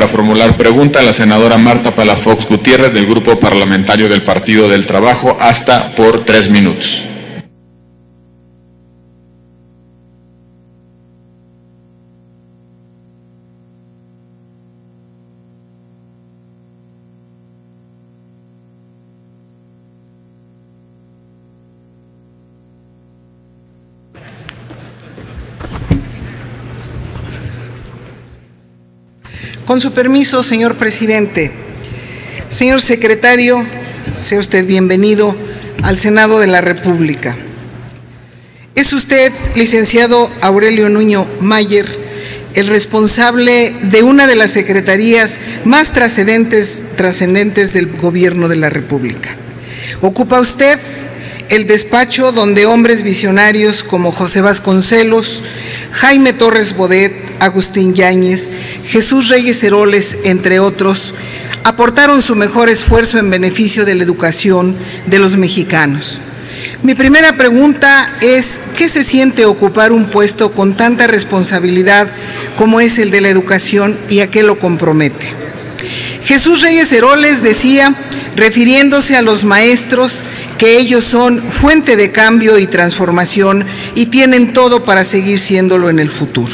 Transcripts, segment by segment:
Para formular pregunta, la senadora Marta Palafox Gutiérrez, del Grupo Parlamentario del Partido del Trabajo, hasta por 3 minutos. Con su permiso, señor presidente. Señor secretario, sea usted bienvenido al Senado de la República. Es usted, licenciado Aurelio Nuño Mayer, el responsable de una de las secretarías más trascendentes del Gobierno de la República. Ocupa usted el despacho donde hombres visionarios como José Vasconcelos, Jaime Torres Bodet, Agustín Yáñez, Jesús Reyes Heroles, entre otros, aportaron su mejor esfuerzo en beneficio de la educación de los mexicanos. Mi primera pregunta es, ¿qué se siente ocupar un puesto con tanta responsabilidad como es el de la educación y a qué lo compromete? Jesús Reyes Heroles decía, refiriéndose a los maestros, que ellos son fuente de cambio y transformación y tienen todo para seguir siéndolo en el futuro.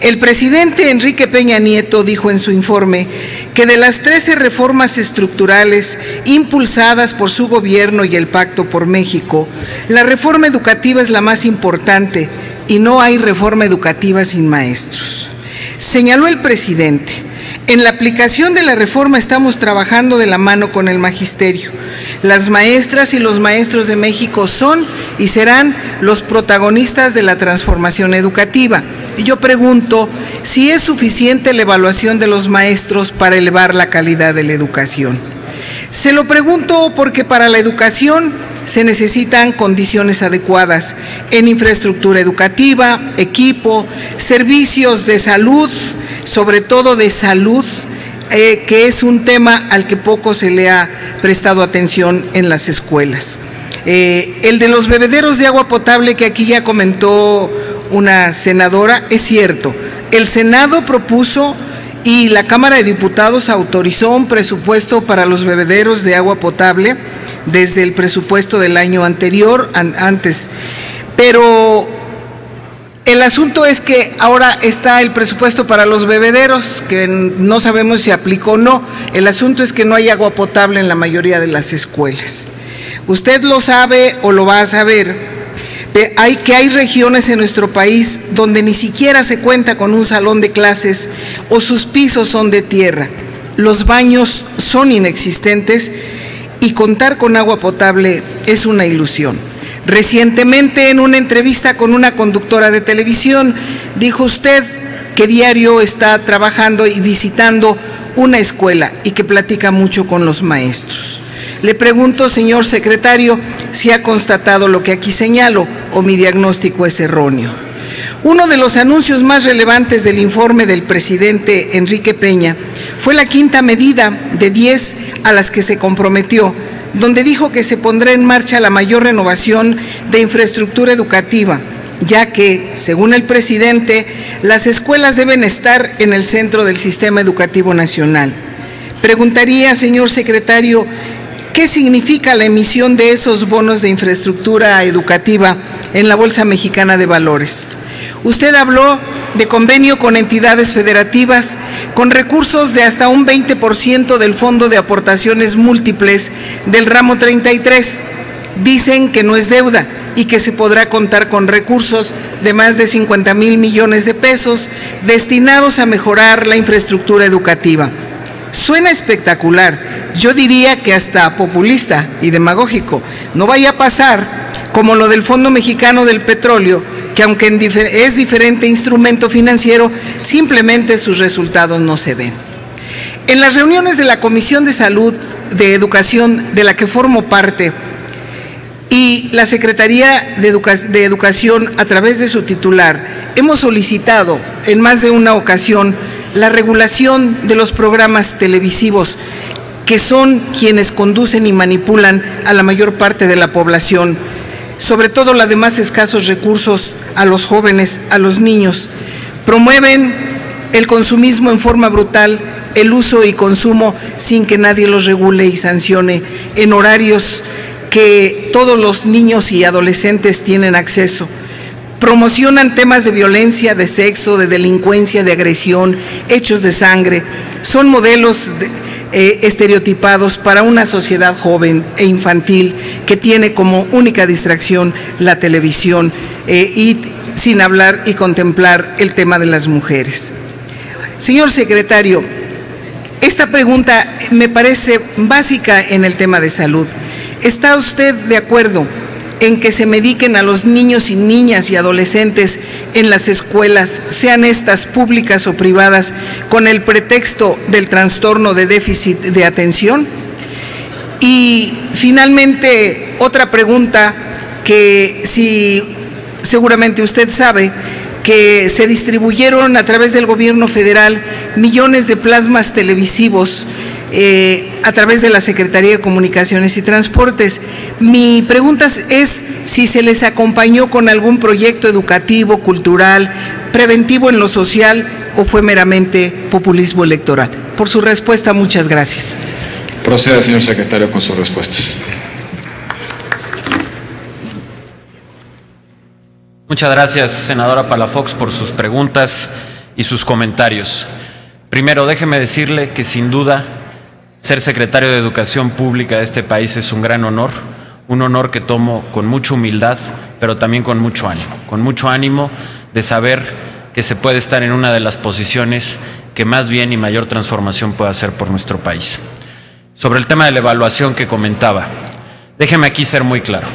El presidente Enrique Peña Nieto dijo en su informe que de las 13 reformas estructurales impulsadas por su gobierno y el Pacto por México, la reforma educativa es la más importante y no hay reforma educativa sin maestros. Señaló el presidente, en la aplicación de la reforma estamos trabajando de la mano con el magisterio. Las maestras y los maestros de México son y serán los protagonistas de la transformación educativa. Y yo pregunto si es suficiente la evaluación de los maestros para elevar la calidad de la educación. Se lo pregunto porque para la educación se necesitan condiciones adecuadas en infraestructura educativa, equipo, servicios de salud, sobre todo de salud, que es un tema al que poco se le ha prestado atención en las escuelas. El de los bebederos de agua potable que aquí ya comentó una senadora, es cierto. El Senado propuso y la Cámara de Diputados autorizó un presupuesto para los bebederos de agua potable desde el presupuesto del año anterior, pero el asunto es que ahora está el presupuesto para los bebederos, que no sabemos si aplicó o no. El asunto es que no hay agua potable en la mayoría de las escuelas. Usted lo sabe o lo va a saber, hay regiones en nuestro país donde ni siquiera se cuenta con un salón de clases o sus pisos son de tierra. Los baños son inexistentes y contar con agua potable es una ilusión. Recientemente, en una entrevista con una conductora de televisión, dijo usted que diario está trabajando y visitando una escuela y que platica mucho con los maestros. Le pregunto, señor secretario, si ha constatado lo que aquí señalo o mi diagnóstico es erróneo. Uno de los anuncios más relevantes del informe del presidente Enrique Peña fue la quinta medida de 10 a las que se comprometió, donde dijo que se pondrá en marcha la mayor renovación de infraestructura educativa, ya que, según el presidente, las escuelas deben estar en el centro del sistema educativo nacional. Preguntaría, señor secretario, ¿qué significa la emisión de esos bonos de infraestructura educativa en la Bolsa Mexicana de Valores? Usted habló de convenio con entidades federativas con recursos de hasta un 20% del Fondo de Aportaciones Múltiples del ramo 33. Dicen que no es deuda y que se podrá contar con recursos de más de 50,000 millones de pesos destinados a mejorar la infraestructura educativa. Suena espectacular, yo diría que hasta populista y demagógico. No vaya a pasar como lo del Fondo Mexicano del Petróleo, que aunque es diferente instrumento financiero, simplemente sus resultados no se ven. En las reuniones de la Comisión de Salud, de Educación, de la que formo parte, y la Secretaría de Educación, a través de su titular, hemos solicitado en más de una ocasión la regulación de los programas televisivos, que son quienes conducen y manipulan a la mayor parte de la población, sobre todo la de más escasos recursos, a los jóvenes, a los niños. Promueven el consumismo en forma brutal, el uso y consumo sin que nadie los regule y sancione en horarios que todos los niños y adolescentes tienen acceso. Promocionan temas de violencia, de sexo, de delincuencia, de agresión, hechos de sangre. Son modelos estereotipados para una sociedad joven e infantil que tiene como única distracción la televisión y sin hablar y contemplar el tema de las mujeres. Señor secretario, esta pregunta me parece básica en el tema de salud. ¿Está usted de acuerdo en que se mediquen a los niños y niñas y adolescentes en las escuelas, sean estas públicas o privadas, con el pretexto del trastorno de déficit de atención? Y finalmente, otra pregunta que seguramente usted sabe, que se distribuyeron a través del gobierno federal millones de plasmas televisivos a través de la Secretaría de Comunicaciones y Transportes. Mi pregunta es si se les acompañó con algún proyecto educativo, cultural, preventivo en lo social, o fue meramente populismo electoral. Por su respuesta, muchas gracias. Proceda, señor secretario, con sus respuestas. Muchas gracias, senadora Palafox, por sus preguntas y sus comentarios. Primero, déjeme decirle que sin duda ser secretario de Educación Pública de este país es un gran honor, un honor que tomo con mucha humildad, pero también con mucho ánimo de saber que se puede estar en una de las posiciones que más bien y mayor transformación puede hacer por nuestro país. Sobre el tema de la evaluación que comentaba, déjeme aquí ser muy claro.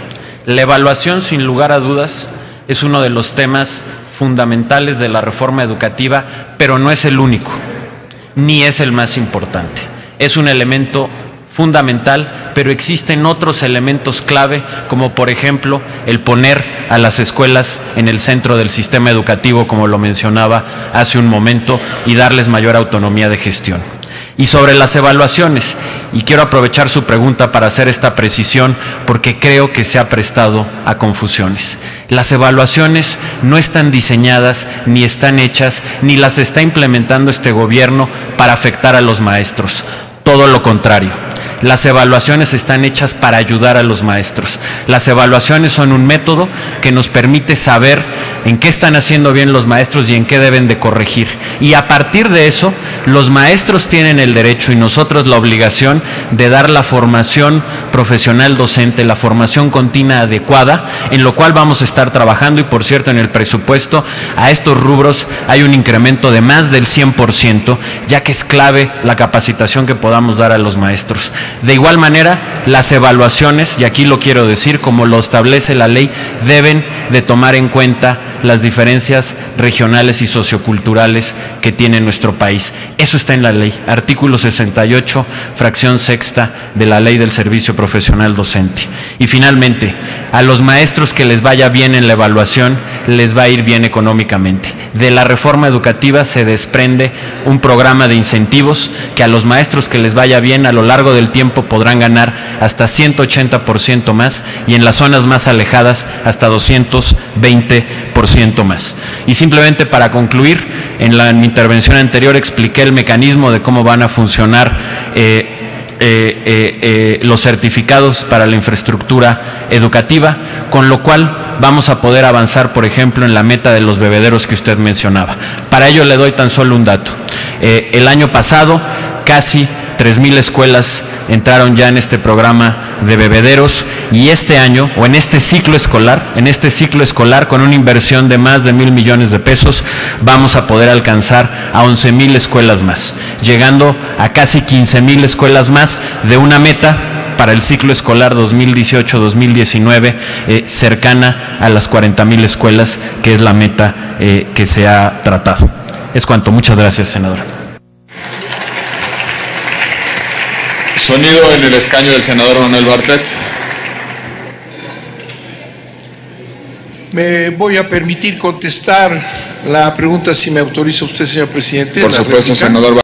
La evaluación, sin lugar a dudas, es uno de los temas fundamentales de la reforma educativa, pero no es el único, ni es el más importante. Es un elemento fundamental, pero existen otros elementos clave, como por ejemplo el poner a las escuelas en el centro del sistema educativo, como lo mencionaba hace un momento, y darles mayor autonomía de gestión. Y sobre las evaluaciones, y quiero aprovechar su pregunta para hacer esta precisión porque creo que se ha prestado a confusiones. Las evaluaciones no están diseñadas, ni están hechas, ni las está implementando este gobierno para afectar a los maestros. Todo lo contrario. Las evaluaciones están hechas para ayudar a los maestros. Las evaluaciones son un método que nos permite saber en qué están haciendo bien los maestros y en qué deben de corregir. Y a partir de eso, los maestros tienen el derecho y nosotros la obligación de dar la formación profesional docente, la formación continua adecuada, en lo cual vamos a estar trabajando. Y por cierto, en el presupuesto a estos rubros hay un incremento de más del 100%, ya que es clave la capacitación que podamos dar a los maestros. De igual manera, las evaluaciones, y aquí lo quiero decir, como lo establece la ley, deben de tomar en cuenta las diferencias regionales y socioculturales que tiene nuestro país. Eso está en la ley, artículo 68, fracción sexta de la Ley del Servicio Profesional Docente. Y finalmente, a los maestros que les vaya bien en la evaluación, les va a ir bien económicamente. De la reforma educativa se desprende un programa de incentivos que a los maestros que les vaya bien a lo largo del tiempo podrán ganar hasta 180% más y en las zonas más alejadas hasta 220% más. Y simplemente para concluir, en mi intervención anterior expliqué el mecanismo de cómo van a funcionar los certificados para la infraestructura educativa, con lo cual vamos a poder avanzar, por ejemplo, en la meta de los bebederos que usted mencionaba. Para ello le doy tan solo un dato. El año pasado, casi 3,000 escuelas entraron ya en este programa de bebederos, y este año, o en este ciclo escolar, con una inversión de más de 1,000 millones de pesos, vamos a poder alcanzar a 11,000 escuelas más, llegando a casi 15,000 escuelas más, de una meta para el ciclo escolar 2018-2019 cercana a las 40,000 escuelas, que es la meta que se ha tratado. Es cuanto. Muchas gracias, senadora. Sonido en el escaño del senador Manuel Bartlett. Me voy a permitir contestar la pregunta, si me autoriza usted, señor presidente. Por supuesto, senador Bartlett.